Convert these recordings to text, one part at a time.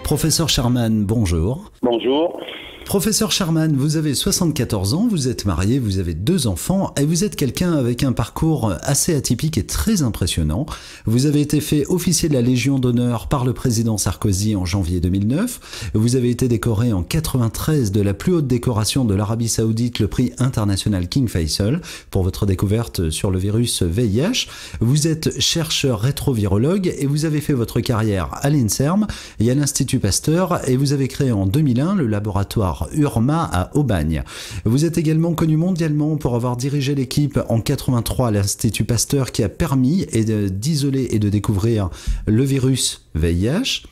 Professeur Sherman, bonjour. Bonjour. Professeur Sherman, vous avez 74 ans, vous êtes marié, vous avez 2 enfants et vous êtes quelqu'un avec un parcours assez atypique et très impressionnant. Vous avez été fait officier de la Légion d'honneur par le président Sarkozy en janvier 2009. Vous avez été décoré en 93 de la plus haute décoration de l'Arabie Saoudite, le prix international King Faisal, pour votre découverte sur le virus VIH. Vous êtes chercheur rétrovirologue et vous avez fait votre carrière à l'INSERM et à l'Institut Pasteur et vous avez créé en 2001 le laboratoire Urma à Aubagne. Vous êtes également connu mondialement pour avoir dirigé l'équipe en 83 à l'Institut Pasteur qui a permis d'isoler et de découvrir le virus VIH.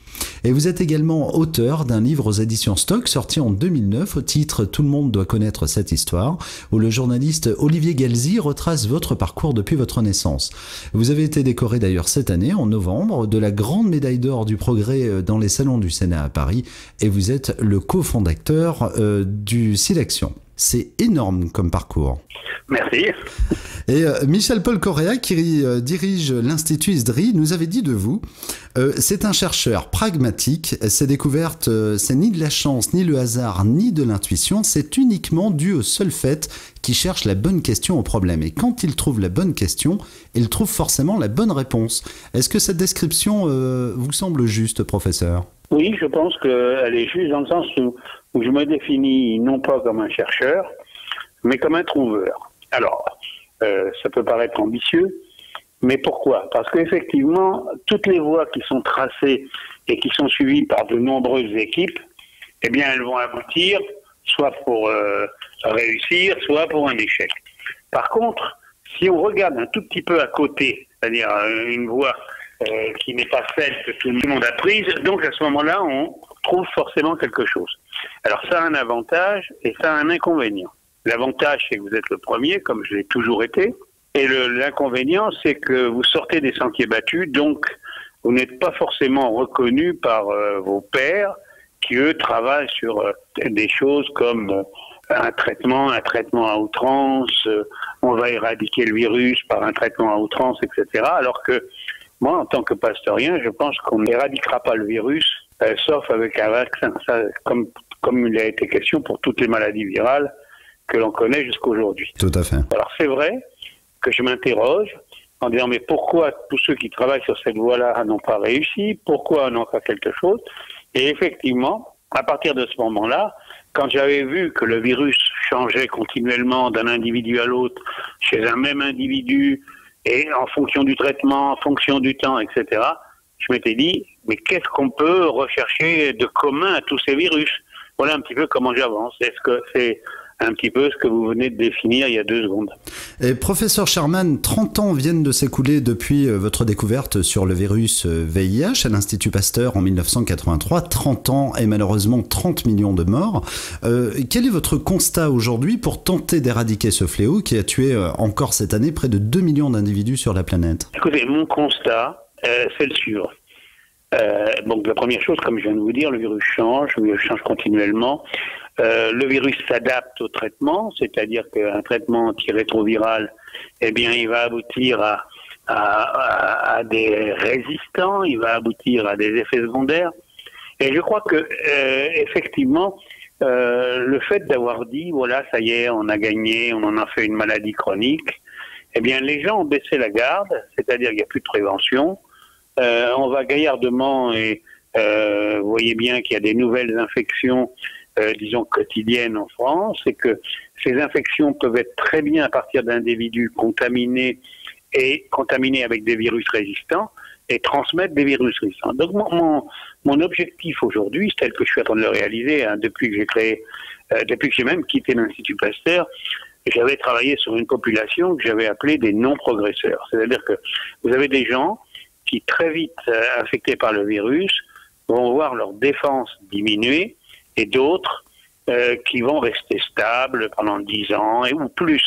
Et vous êtes également auteur d'un livre aux éditions Stock sorti en 2009 au titre « Tout le monde doit connaître cette histoire » où le journaliste Olivier Galzi retrace votre parcours depuis votre naissance. Vous avez été décoré d'ailleurs cette année, en novembre, de la grande médaille d'or du progrès dans les salons du Sénat à Paris et vous êtes le cofondateur du SIDAction. C'est énorme comme parcours. Merci. Et Michel-Paul Correa, qui dirige l'Institut ISDRI, nous avait dit de vous, c'est un chercheur pragmatique, ses découvertes, c'est ni de la chance, ni le hasard, ni de l'intuition, c'est uniquement dû au seul fait qu'il cherche la bonne question au problème. Et quand il trouve la bonne question, il trouve forcément la bonne réponse. Est-ce que cette description vous semble juste, professeur ? Oui, je pense qu'elle est juste dans le sens où je me définis non pas comme un chercheur, mais comme un trouveur. Alors, ça peut paraître ambitieux, mais pourquoi? Parce qu'effectivement, toutes les voies qui sont tracées et qui sont suivies par de nombreuses équipes, eh bien, elles vont aboutir soit pour réussir, soit pour un échec. Par contre, si on regarde un tout petit peu à côté, c'est-à-dire une voie qui n'est pas celle que tout le monde a prise, donc à ce moment-là, on trouve forcément quelque chose. Alors ça a un avantage et ça a un inconvénient. L'avantage, c'est que vous êtes le premier, comme je l'ai toujours été, et l'inconvénient, c'est que vous sortez des sentiers battus, donc vous n'êtes pas forcément reconnu par vos pairs, qui eux travaillent sur des choses comme un traitement à outrance, on va éradiquer le virus par un traitement à outrance, etc. Alors que moi, en tant que pasteurien, je pense qu'on n'éradiquera pas le virus, sauf avec un vaccin. Ça, comme il a été question pour toutes les maladies virales que l'on connaît jusqu'aujourd'hui. Tout à fait. Alors c'est vrai que je m'interroge en disant mais pourquoi tous ceux qui travaillent sur cette voie-là n'ont pas réussi? Pourquoi n'ont pas quelque chose? Et effectivement, à partir de ce moment-là, quand j'avais vu que le virus changeait continuellement d'un individu à l'autre, chez un même individu, et en fonction du traitement, en fonction du temps, etc., je m'étais dit, mais qu'est-ce qu'on peut rechercher de commun à tous ces virus? Voilà un petit peu comment j'avance. Est-ce que c'est un petit peu ce que vous venez de définir il y a 2 secondes. Et professeur Sherman, 30 ans viennent de s'écouler depuis votre découverte sur le virus VIH à l'Institut Pasteur en 1983. 30 ans et malheureusement 30 millions de morts. Quel est votre constat aujourd'hui pour tenter d'éradiquer ce fléau qui a tué encore cette année près de 2 millions d'individus sur la planète? Écoutez, mon constat, c'est le suivant. Donc la première chose, comme je viens de vous dire, le virus change continuellement. Le virus s'adapte au traitement, c'est-à-dire qu'un traitement antirétroviral, eh bien, il va aboutir à des résistants, il va aboutir à des effets secondaires. Et je crois que effectivement, le fait d'avoir dit, voilà, ça y est, on a gagné, on en a fait une maladie chronique, eh bien, les gens ont baissé la garde, c'est-à-dire qu'il n'y a plus de prévention. On va gaillardement et vous voyez bien qu'il y a des nouvelles infections, disons quotidiennes en France, et que ces infections peuvent être très bien à partir d'individus contaminés avec des virus résistants et transmettre des virus résistants. Donc mon objectif aujourd'hui, tel que je suis en train de le réaliser, hein, depuis que j'ai même quitté l'Institut Pasteur, j'avais travaillé sur une population que j'avais appelée des non-progresseurs. C'est-à-dire que vous avez des gens qui, très vite infectés par le virus, vont voir leur défense diminuer, et d'autres qui vont rester stables pendant 10 ans ou plus.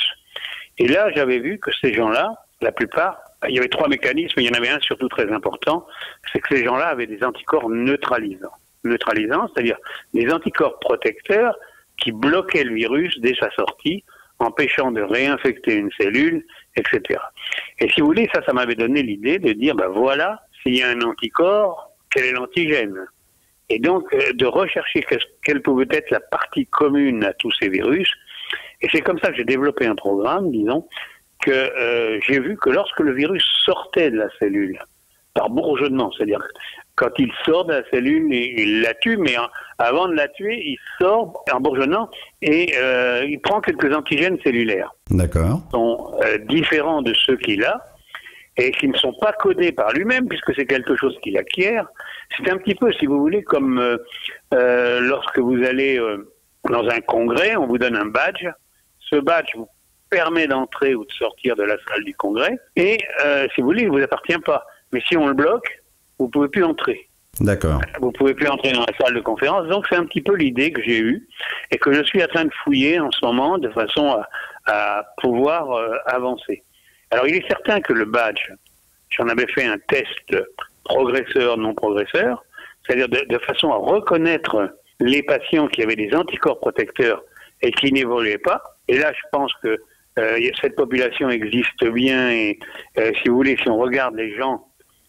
Et là, j'avais vu que ces gens-là, la plupart, il y avait 3 mécanismes, il y en avait un surtout très important, c'est que ces gens-là avaient des anticorps neutralisants. Neutralisants, c'est-à-dire des anticorps protecteurs qui bloquaient le virus dès sa sortie, empêchant de réinfecter une cellule, etc. Et si vous voulez, ça m'avait donné l'idée de dire, ben voilà, s'il y a un anticorps, quel est l'antigène? et donc de rechercher quelle pouvait être la partie commune à tous ces virus. Et c'est comme ça que j'ai développé un programme, disons, que j'ai vu que lorsque le virus sortait de la cellule, par bourgeonnement, c'est-à-dire quand il sort de la cellule, il la tue, mais avant de la tuer, il sort en bourgeonnant et il prend quelques antigènes cellulaires. D'accord. Qui sont différents de ceux qu'il a et qui ne sont pas codés par lui-même puisque c'est quelque chose qu'il acquiert. C'est un petit peu, si vous voulez, comme lorsque vous allez dans un congrès, on vous donne un badge. Ce badge vous permet d'entrer ou de sortir de la salle du congrès et, si vous voulez, il ne vous appartient pas. Mais si on le bloque, vous ne pouvez plus entrer. D'accord. Vous ne pouvez plus entrer dans la salle de conférence. Donc c'est un petit peu l'idée que j'ai eue et que je suis en train de fouiller en ce moment de façon à pouvoir avancer. Alors il est certain que le badge, j'en avais fait un test progresseur, non progresseur, c'est-à-dire de façon à reconnaître les patients qui avaient des anticorps protecteurs et qui n'évoluaient pas. Et là je pense que cette population existe bien et si vous voulez, si on regarde les gens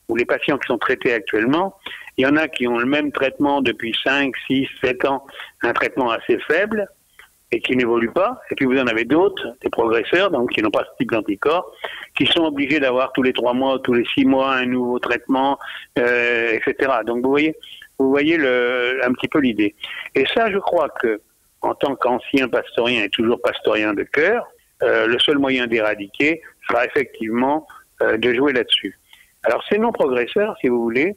ou les patients qui sont traités actuellement, il y en a qui ont le même traitement depuis 5, 6, 7 ans, un traitement assez faible et qui n'évolue pas. Et puis vous en avez d'autres, des progresseurs, donc qui n'ont pas ce type d'anticorps, qui sont obligés d'avoir tous les 3 mois, tous les 6 mois un nouveau traitement, etc. Donc vous voyez un petit peu l'idée. Et ça, je crois que en tant qu'ancien pastorien et toujours pastorien de cœur, le seul moyen d'éradiquer sera effectivement de jouer là-dessus. Alors ces non-progresseurs, si vous voulez,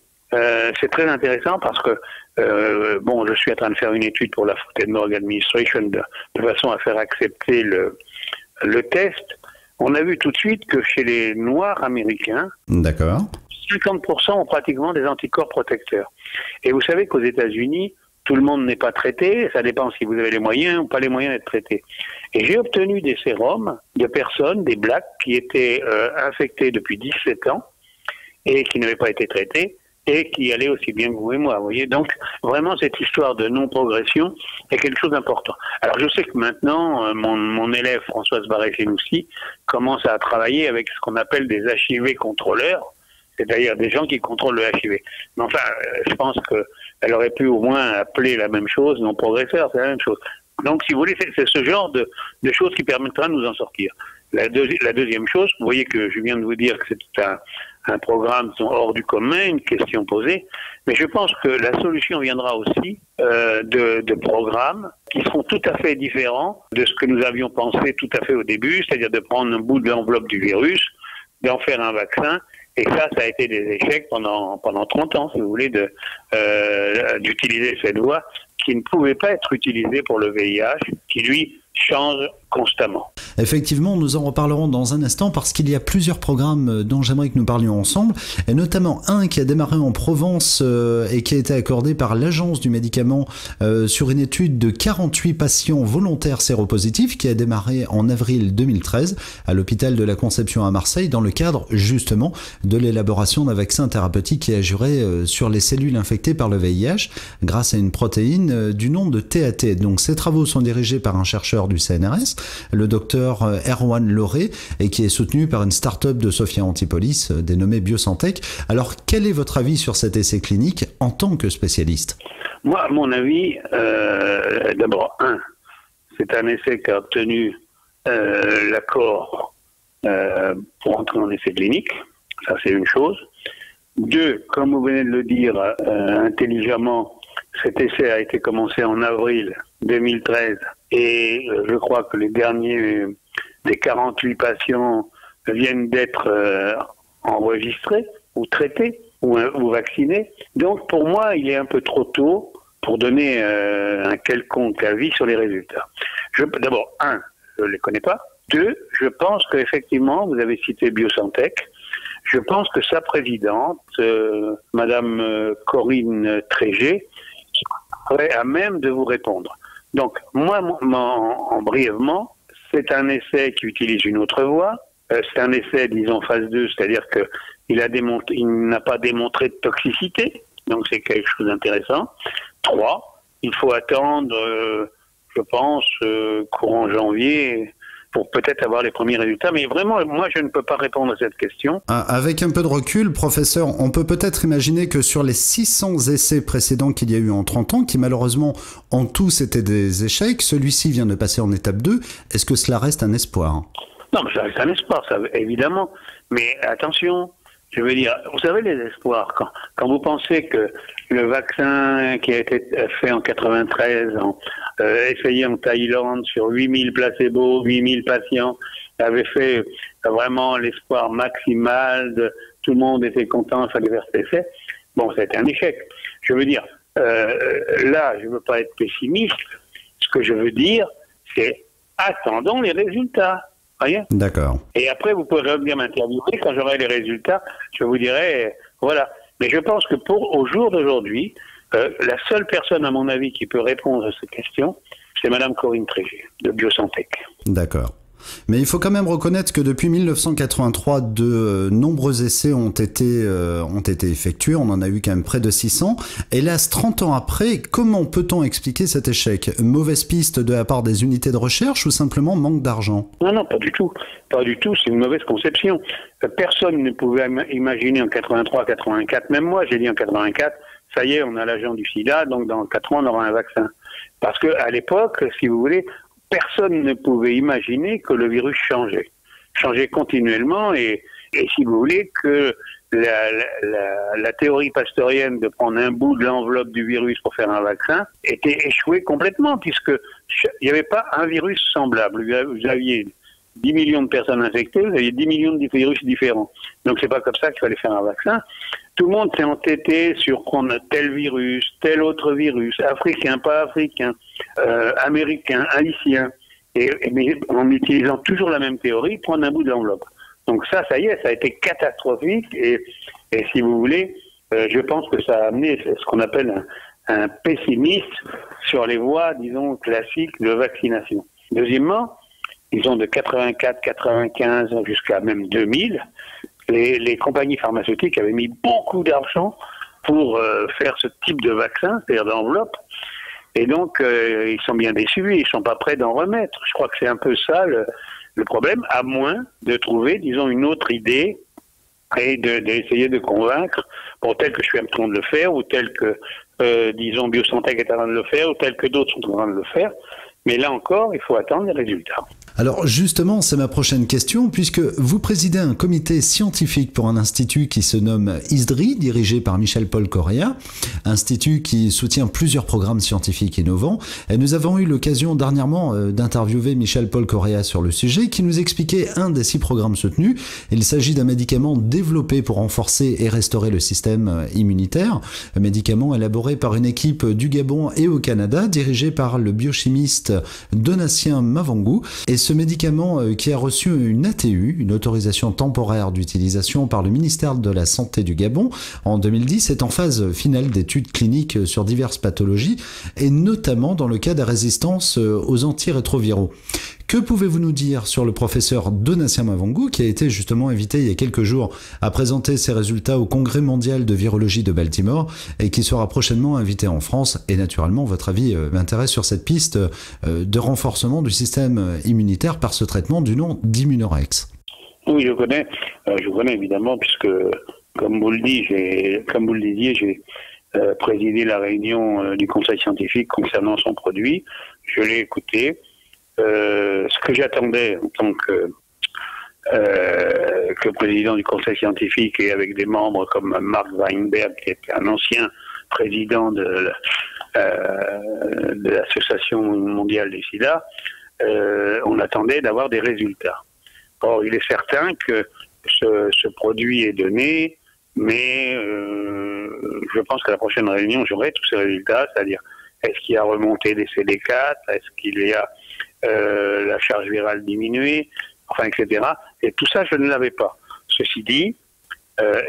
c'est très intéressant parce que, je suis en train de faire une étude pour la Food and Drug Administration de façon à faire accepter le test. On a vu tout de suite que chez les Noirs américains, d'accord, 50% ont pratiquement des anticorps protecteurs. Et vous savez qu'aux États-Unis, tout le monde n'est pas traité, ça dépend si vous avez les moyens ou pas les moyens d'être traité. Et j'ai obtenu des sérums de personnes, des blacks, qui étaient infectés depuis 17 ans, et qui n'avaient pas été traités, et qui allaient aussi bien que vous et moi, vous voyez. Donc, vraiment, cette histoire de non-progression est quelque chose d'important. Alors, je sais que maintenant, mon élève Françoise Barré-Fenoussi commence à travailler avec ce qu'on appelle des HIV contrôleurs, c'est-à-dire des gens qui contrôlent le HIV. Mais enfin, je pense qu'elle aurait pu au moins appeler la même chose non-progresseur, c'est la même chose. Donc, si vous voulez, c'est ce genre de choses qui permettra de nous en sortir. La deuxième chose, vous voyez que je viens de vous dire que c'est un programme hors du commun, une question posée, mais je pense que la solution viendra aussi de programmes qui seront tout à fait différents de ce que nous avions pensé tout à fait au début, c'est-à-dire de prendre un bout de l'enveloppe du virus, d'en faire un vaccin, et ça a été des échecs pendant 30 ans, si vous voulez, d'utiliser cette voie qui ne pouvait pas être utilisée pour le VIH, qui lui change constamment. Effectivement, nous en reparlerons dans un instant parce qu'il y a plusieurs programmes dont j'aimerais que nous parlions ensemble, et notamment un qui a démarré en Provence et qui a été accordé par l'Agence du médicament sur une étude de 48 patients volontaires séropositifs qui a démarré en avril 2013 à l'hôpital de la Conception à Marseille dans le cadre justement de l'élaboration d'un vaccin thérapeutique qui agirait sur les cellules infectées par le VIH grâce à une protéine du nom de TAT. Donc ces travaux sont dirigés par un chercheur du CNRS, le docteur Erwan Lauré, et qui est soutenu par une start-up de Sophia Antipolis dénommée Biosantech. Alors, quel est votre avis sur cet essai clinique en tant que spécialiste? Moi, à mon avis, d'abord, c'est un essai qui a obtenu l'accord pour entrer en essai clinique. Ça, c'est une chose. 2, comme vous venez de le dire intelligemment, cet essai a été commencé en avril 2013 et je crois que les derniers des 48 patients viennent d'être enregistrés ou traités ou vaccinés. Donc pour moi, il est un peu trop tôt pour donner un quelconque avis sur les résultats. D'abord, je ne les connais pas. 2, je pense qu'effectivement, vous avez cité Biosantech, je pense que sa présidente, Madame Corinne Trégé, serait à même de vous répondre. Donc, moi, brièvement, c'est un essai qui utilise une autre voie. C'est un essai, disons, phase 2, c'est-à-dire qu'il n'a pas démontré de toxicité. Donc, c'est quelque chose d'intéressant. 3, il faut attendre, je pense, courant janvier, pour peut-être avoir les premiers résultats. Mais vraiment, moi, je ne peux pas répondre à cette question. Avec un peu de recul, professeur, on peut peut-être imaginer que sur les 600 essais précédents qu'il y a eu en 30 ans, qui malheureusement en tous étaient des échecs, celui-ci vient de passer en étape 2. Est-ce que cela reste un espoir? Non, mais ça reste un espoir, ça, évidemment. Mais attention, je veux dire, vous savez les espoirs, quand vous pensez que le vaccin qui a été fait en 93, essayé en Thaïlande sur 8000 placebos, 8000 patients, avait fait vraiment l'espoir maximal, tout le monde était content, il fallait faire cet essai. Bon, ça a été un échec. Je veux dire, là, je ne veux pas être pessimiste. Ce que je veux dire, c'est attendons les résultats. Voyez ? D'accord. Et après, vous pourrez revenir m'interviewer. Quand j'aurai les résultats, je vous dirai, voilà. Mais je pense que au jour d'aujourd'hui, la seule personne, à mon avis, qui peut répondre à cette question, c'est Madame Corinne Tréger, de Biosantec. D'accord. Mais il faut quand même reconnaître que depuis 1983, de nombreux essais ont été effectués. On en a eu quand même près de 600. Hélas, 30 ans après, comment peut-on expliquer cet échec? Mauvaise piste de la part des unités de recherche ou simplement manque d'argent? Non, pas du tout. Pas du tout, c'est une mauvaise conception. Personne ne pouvait imaginer en 83, 84, même moi j'ai dit en 84, ça y est, on a l'agent du sida, donc dans 4 ans on aura un vaccin. Parce qu'à l'époque, si vous voulez, personne ne pouvait imaginer que le virus changeait continuellement et si vous voulez que la théorie pasteurienne de prendre un bout de l'enveloppe du virus pour faire un vaccin était échouée complètement puisque il n'y avait pas un virus semblable. Vous aviez 10 millions de personnes infectées, vous aviez 10 millions de virus différents. Donc c'est pas comme ça qu'il fallait faire un vaccin. Tout le monde s'est entêté sur prendre tel virus, tel autre virus, africain, pas africain, américain, haïtien, mais en utilisant toujours la même théorie, prendre un bout de l'enveloppe. Donc ça y est, ça a été catastrophique et si vous voulez, je pense que ça a amené ce qu'on appelle un pessimisme sur les voies, disons, classiques de vaccination. Deuxièmement, disons de 84, 95 jusqu'à même 2000, les compagnies pharmaceutiques avaient mis beaucoup d'argent pour faire ce type de vaccin, c'est-à-dire d'enveloppe. Et donc, ils sont bien déçus, ils ne sont pas prêts d'en remettre. Je crois que c'est un peu ça le problème, à moins de trouver, disons, une autre idée et d'essayer de convaincre, pour tel que je suis en train de le faire, ou tel que, disons, Biosantec est en train de le faire, ou tel que d'autres sont en train de le faire. Mais là encore, il faut attendre les résultats. Alors justement, c'est ma prochaine question, puisque vous présidez un comité scientifique pour un institut qui se nomme ISDRI, dirigé par Michel-Paul Correa, institut qui soutient plusieurs programmes scientifiques innovants. Et nous avons eu l'occasion dernièrement d'interviewer Michel-Paul Correa sur le sujet, qui nous expliquait un des 6 programmes soutenus. Il s'agit d'un médicament développé pour renforcer et restaurer le système immunitaire, un médicament élaboré par une équipe du Gabon et au Canada, dirigé par le biochimiste Donatien Mavangou. Et ce médicament qui a reçu une ATU, une autorisation temporaire d'utilisation par le ministère de la Santé du Gabon en 2010, est en phase finale d'études cliniques sur diverses pathologies et notamment dans le cas de résistance aux antirétroviraux. Que pouvez-vous nous dire sur le professeur Donatien Mavangou qui a été justement invité il y a quelques jours à présenter ses résultats au Congrès mondial de virologie de Baltimore et qui sera prochainement invité en France? Et naturellement, votre avis m'intéresse sur cette piste de renforcement du système immunitaire par ce traitement du nom d'Immunorex. Oui, je connais évidemment puisque, comme vous le disiez, j'ai présidé la réunion du conseil scientifique concernant son produit. Je l'ai écouté. Ce que j'attendais en tant que président du conseil scientifique et avec des membres comme Mark Weinberg, qui était un ancien président de l'Association mondiale du sida, on attendait d'avoir des résultats. Or, il est certain que ce produit est donné, mais je pense qu'à la prochaine réunion, j'aurai tous ces résultats, c'est-à-dire est-ce qu'il y a remonté des CD4, est-ce qu'il y a la charge virale diminuée, enfin, etc. Et tout ça, je ne l'avais pas. Ceci dit,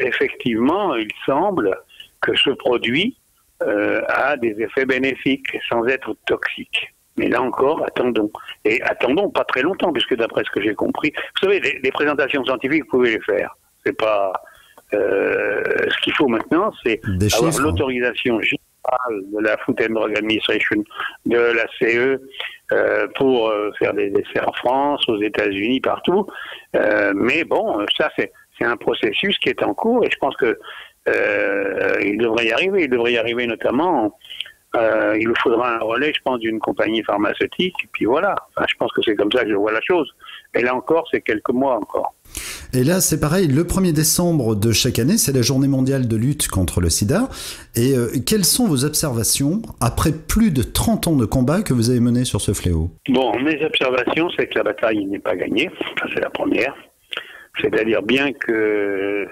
effectivement, il semble que ce produit a des effets bénéfiques sans être toxique. Mais là encore, attendons. Et attendons pas très longtemps, puisque d'après ce que j'ai compris, vous savez, les présentations scientifiques, vous pouvez les faire. C'est pas... ce qu'il faut maintenant, c'est avoir l'autorisation générale de la Food and Drug Administration, de la CE, pour faire des essais en France, aux États-Unis, partout. Mais bon, ça c'est un processus qui est en cours et je pense que il devrait y arriver. Il devrait y arriver notamment. Il nous faudra un relais, je pense, d'une compagnie pharmaceutique. Et puis voilà. Enfin, je pense que c'est comme ça que je vois la chose. Et là encore, c'est quelques mois encore. Et là, c'est pareil, le 1er décembre de chaque année, c'est la journée mondiale de lutte contre le sida. Et quelles sont vos observations après plus de 30 ans de combat que vous avez mené sur ce fléau? Bon, mes observations, c'est que la bataille n'est pas gagnée. Ça, c'est la première. C'est-à-dire, bien que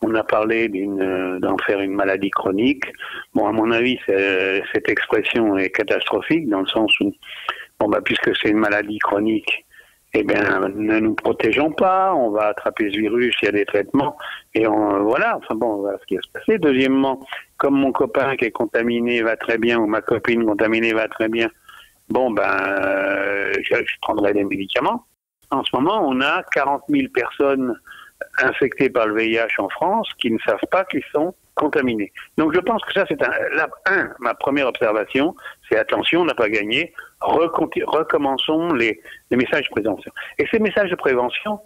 on a parlé d'en faire une maladie chronique, bon, à mon avis, cette expression est catastrophique, dans le sens où, bon, puisque c'est une maladie chronique, eh bien, ne nous protégeons pas, on va attraper ce virus, il y a des traitements, et voilà, enfin bon, voilà ce qui va se passer. Deuxièmement, comme mon copain qui est contaminé va très bien, ou ma copine contaminée va très bien, bon, je prendrai des médicaments. En ce moment, on a 40 000 personnes infectés par le VIH en France qui ne savent pas qu'ils sont contaminés. Donc je pense que ça c'est ma première observation, c'est attention, on n'a pas gagné, recommençons les messages de prévention. Et ces messages de prévention,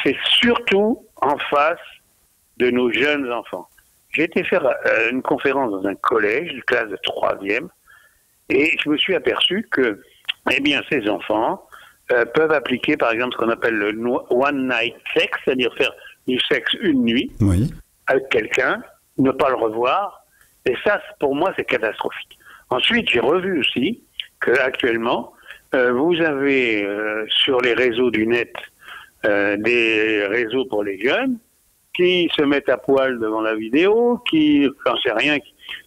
c'est surtout en face de nos jeunes enfants. J'ai été faire une conférence dans un collège, une classe de 3e, et je me suis aperçu que, eh bien, ces enfants peuvent appliquer, par exemple, ce qu'on appelle le one night sex, c'est-à-dire faire du sexe une nuit avec quelqu'un, ne pas le revoir, et ça, pour moi, c'est catastrophique. Ensuite, j'ai revu aussi qu'actuellement, vous avez sur les réseaux du net des réseaux pour les jeunes qui se mettent à poil devant la vidéo, qui, j'en sais rien,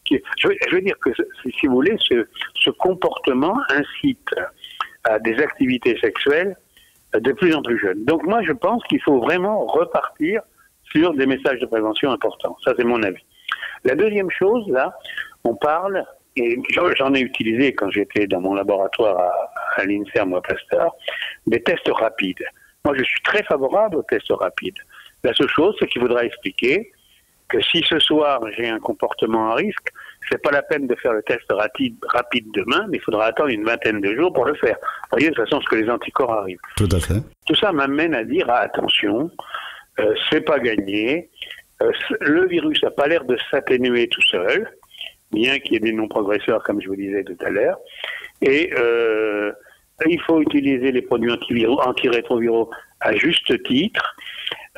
je veux dire que, si vous voulez, ce comportement incite à des activités sexuelles de plus en plus jeunes. Donc moi, je pense qu'il faut vraiment repartir sur des messages de prévention importants. Ça, c'est mon avis. La deuxième chose, là, on parle, et j'en ai utilisé quand j'étais dans mon laboratoire à l'INSERM ou à Pasteur, des tests rapides. Moi, je suis très favorable aux tests rapides. La seule chose, c'est qu'il faudra expliquer que si ce soir j'ai un comportement à risque, c'est pas la peine de faire le test rapide demain, mais il faudra attendre une vingtaine de jours pour le faire. Vous voyez, de toute façon, ce que les anticorps arrivent. Tout à fait. Tout ça m'amène à dire, attention, c'est pas gagné, le virus n'a pas l'air de s'atténuer tout seul, bien qu'il y ait des non-progresseurs, comme je vous disais tout à l'heure, et il faut utiliser les produits antirétroviraux à juste titre,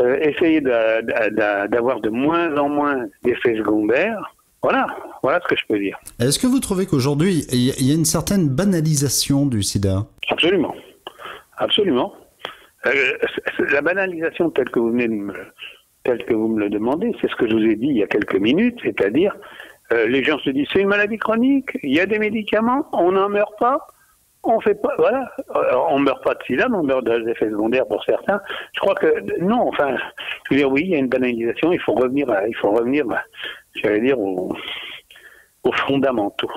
essayer d'avoir de moins en moins d'effets secondaires. Voilà ce que je peux dire. Est-ce que vous trouvez qu'aujourd'hui, il y a une certaine banalisation du sida? Absolument. Absolument. La banalisation telle que vous me le demandez, c'est ce que je vous ai dit il y a quelques minutes, c'est-à-dire les gens se disent c'est une maladie chronique, il y a des médicaments, on n'en meurt pas, on fait pas, voilà, on meurt pas de sida, mais on meurt des effets secondaires pour certains. Je crois que non, enfin, je veux dire oui, il y a une banalisation, il faut revenir, j'allais dire aux fondamentaux.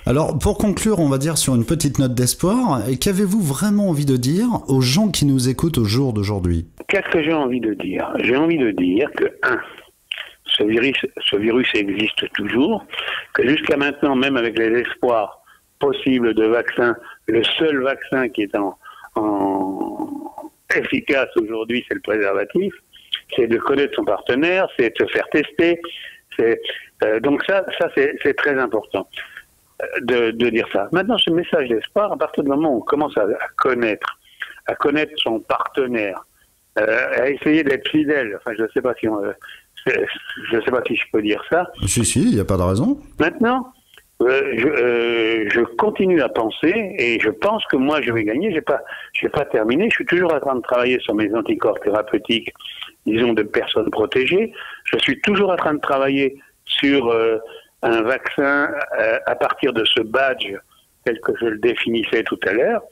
Alors, pour conclure, on va dire sur une petite note d'espoir, qu'avez-vous vraiment envie de dire aux gens qui nous écoutent au jour d'aujourd'hui? Qu'est-ce que j'ai envie de dire? J'ai envie de dire que, ce virus existe toujours, que jusqu'à maintenant, même avec les espoirs possibles de vaccins, le seul vaccin qui est efficace aujourd'hui, c'est le préservatif, c'est de connaître son partenaire, c'est de se faire tester, donc ça c'est très important de dire ça. Maintenant, ce message d'espoir, à partir du moment où on commence à connaître son partenaire, à essayer d'être fidèle. Enfin, je ne sais pas si je peux dire ça. Si, il n'y a pas de raison. Maintenant, je continue à penser et je pense que moi je vais gagner. J'ai pas terminé. Je suis toujours en train de travailler sur mes anticorps thérapeutiques, disons de personnes protégées. Je suis toujours en train de travailler sur un vaccin à partir de ce badge tel que je le définissais tout à l'heure.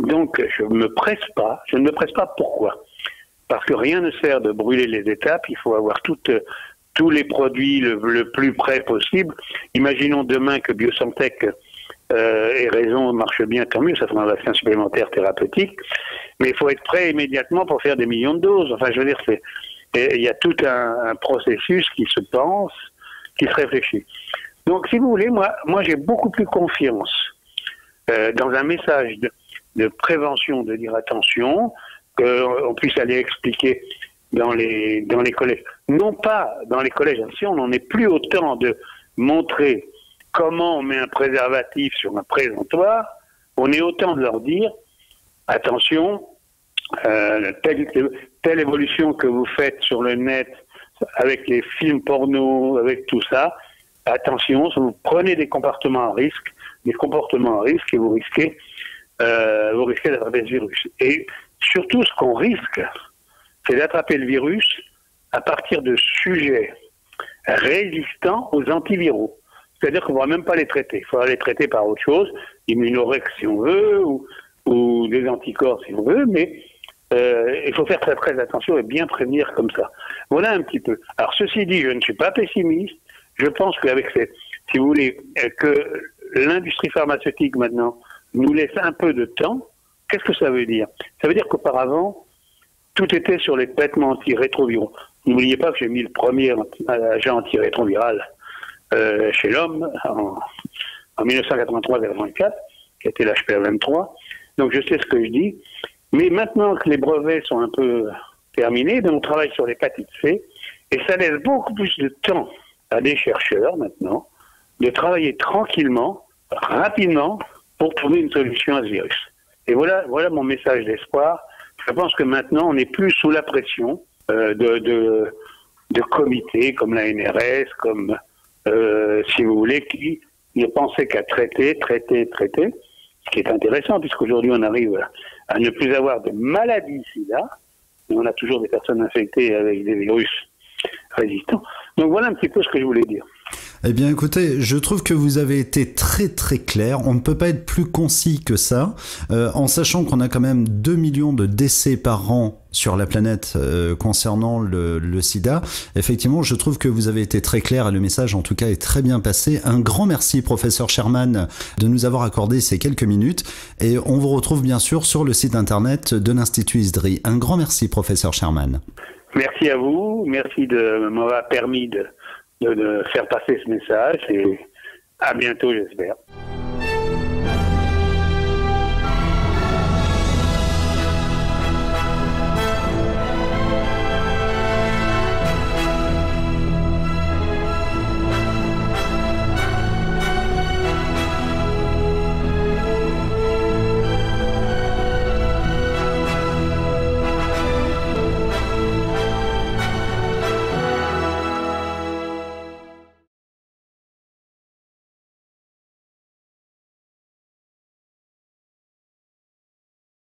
Donc je ne me presse pas. Pourquoi? Parce que rien ne sert de brûler les étapes. Il faut avoir tous les produits le plus près possible. Imaginons demain que Biosantech ait raison, marche bien, tant mieux, ça fera un vaccin supplémentaire thérapeutique. Mais il faut être prêt immédiatement pour faire des millions de doses. Enfin, je veux dire, il y a tout un processus qui se pense, qui se réfléchit. Donc, si vous voulez, moi j'ai beaucoup plus confiance dans un message de prévention, de dire attention, qu'on puisse aller expliquer dans les collèges. Non pas dans les collèges, si on n'en est plus autant de montrer comment on met un préservatif sur un présentoir, on est autant de leur dire attention, telle évolution que vous faites sur le net avec les films porno, avec tout ça, attention, si vous prenez des comportements à risque, et vous risquez d'attraper ce virus. Et surtout, ce qu'on risque, c'est d'attraper le virus à partir de sujets résistants aux antiviraux. C'est-à-dire qu'on ne va même pas les traiter. Il faudra les traiter par autre chose, immunorex si on veut, ou des anticorps si on veut, mais il faut faire très très attention et bien prévenir comme ça. Voilà un petit peu. Alors ceci dit, je ne suis pas pessimiste. Je pense qu'avec si vous voulez, que l'industrie pharmaceutique maintenant nous laisse un peu de temps. Qu'est-ce que ça veut dire? Ça veut dire qu'auparavant, tout était sur les traitements antirétroviraux. N'oubliez pas que j'ai mis le premier agent antirétroviral chez l'homme en 1983-84, qui était l'HPV-23. Donc je sais ce que je dis. Mais maintenant que les brevets sont un peu terminés, on travaille sur l'hépatite C, et ça laisse beaucoup plus de temps à des chercheurs maintenant de travailler tranquillement, rapidement, pour trouver une solution à ce virus. Et voilà mon message d'espoir. Je pense que maintenant, on n'est plus sous la pression de comités comme la NRS, comme, si vous voulez, qui ne pensaient qu'à traiter, ce qui est intéressant, puisqu'aujourd'hui, on arrive à ne plus avoir de maladies sida, mais on a toujours des personnes infectées avec des virus résistants. Donc voilà un petit peu ce que je voulais dire. Eh bien écoutez, je trouve que vous avez été très très clair. On ne peut pas être plus concis que ça, en sachant qu'on a quand même 2 millions de décès par an sur la planète concernant le sida. Effectivement, je trouve que vous avez été très clair et le message en tout cas est très bien passé. Un grand merci professeur Sherman de nous avoir accordé ces quelques minutes et on vous retrouve bien sûr sur le site internet de l'Institut ISDRI. Un grand merci professeur Sherman. Merci à vous, merci de m'avoir permis de faire passer ce message et à bientôt j'espère.